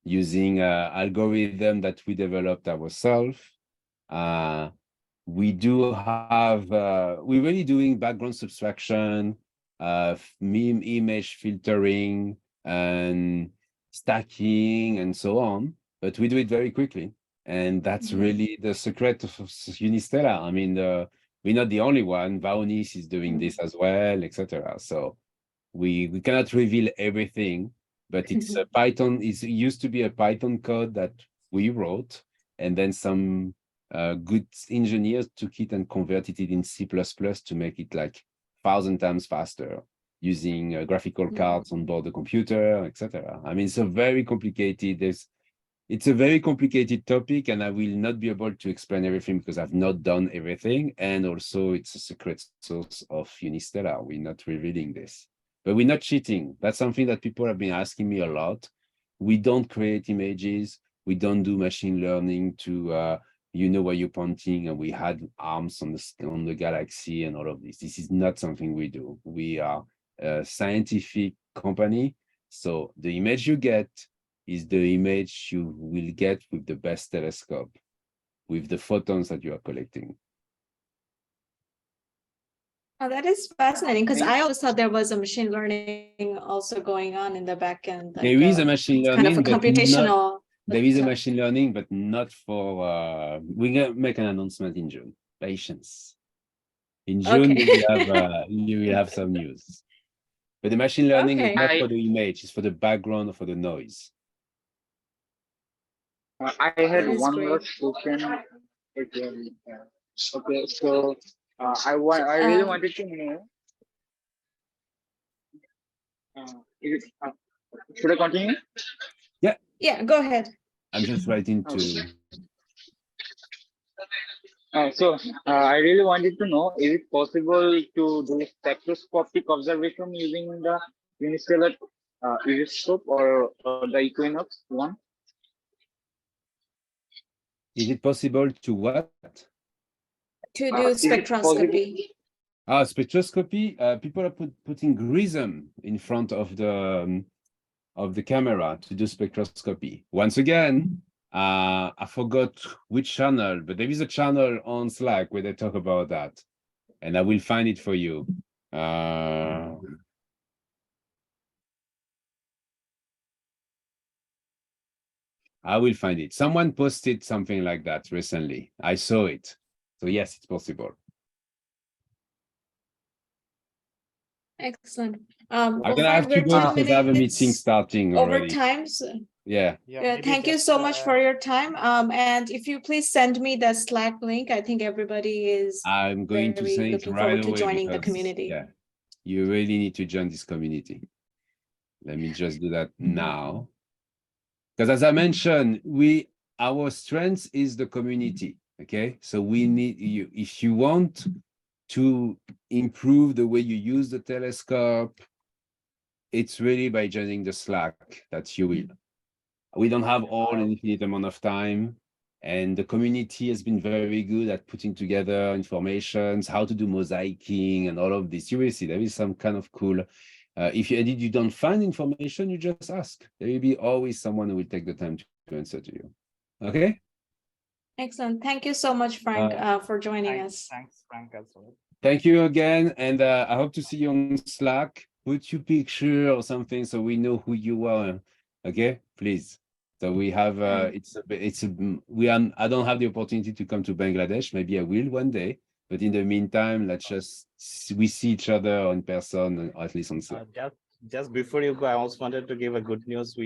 using algorithm that we developed ourselves. We do have, we're really doing background subtraction, meme image filtering and stacking and so on, but we do it very quickly. And that's really the secret of Unistellar. I mean, we're not the only one. Vaonis is doing this as well, etc. So we cannot reveal everything, but it's a Python. It used to be a Python code that we wrote, and then some good engineers took it and converted it in C++ to make it like 1,000 times faster using graphical cards on board the computer, etc. I mean, it's a very complicated. It's a very complicated topic, and I will not be able to explain everything because I've not done everything. And also, it's a secret source of Unistellar. We're not revealing this, but we're not cheating. That's something that people have been asking me a lot. We don't create images. We don't do machine learning to you know where you're pointing, and we had arms on the galaxy and all of this. This is not something we do. We are a scientific company, so the image you get is the image you will get with the best telescope, with the photons that you are collecting. Oh, that is fascinating, because I always thought there was a machine learning also going on in the back end. Like, there is a machine learning, kind of a computational. There is a machine learning, but not for. We're gonna make an announcement in June. Patience. In June, Okay. you will have some news. But the machine learning is not for the image; it's for the background or for the noise. I had one last question. Okay, so I really wanted to know. Should I continue? Yeah. Yeah, go ahead. I'm just writing to. So I really wanted to know: is it possible to do spectroscopic observation using the Unistellar telescope or the Equinox one? Is it possible to what? To do Is it possible? spectroscopy. Spectroscopy. People are putting GRISM in front of the camera to do spectroscopy. Once again, I forgot which channel, but there is a channel on Slack where they talk about that, and I will find it for you. I will find it. Someone posted something like that recently. I saw it. So yes, it's possible. Excellent. I'm Well, gonna have Frank, to we're go 10 because I have a meeting minutes starting over already. time. So, Yeah. maybe thank you just, so much for your time. And if you please send me the Slack link, I think everybody is I'm going to very send it looking right forward to away joining the because, community. yeah, you really need to join this community. Let me just do that now. Because as I mentioned, our strength is the community. Okay, so we need you if you want to improve the way you use the telescope. It's really by joining the Slack that you will. We don't have all an infinite amount of time, and the community has been very good at putting together informations, how to do mosaicing and all of this. You will see there is some kind of cool. If you don't find information, you just ask. There will be always someone who will take the time to answer to you. Okay. Excellent. Thank you so much, Frank, for joining us. Thanks, Frank, as well. Thank you again, and I hope to see you on Slack. Put your picture or something so we know who you are. Okay, please. So we have I don't have the opportunity to come to Bangladesh. Maybe I will one day, but in the meantime, we see each other in person, or at least on Slack. Just before you go, I also wanted to give a good news.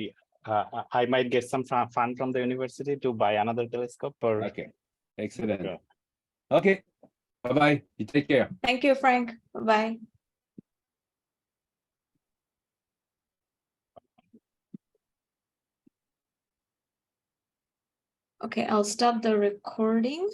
I might get some fund from the university to buy another telescope. Okay, excellent. Okay, bye-bye. You take care. Thank you, Frank. Bye-bye. Okay, I'll stop the recording.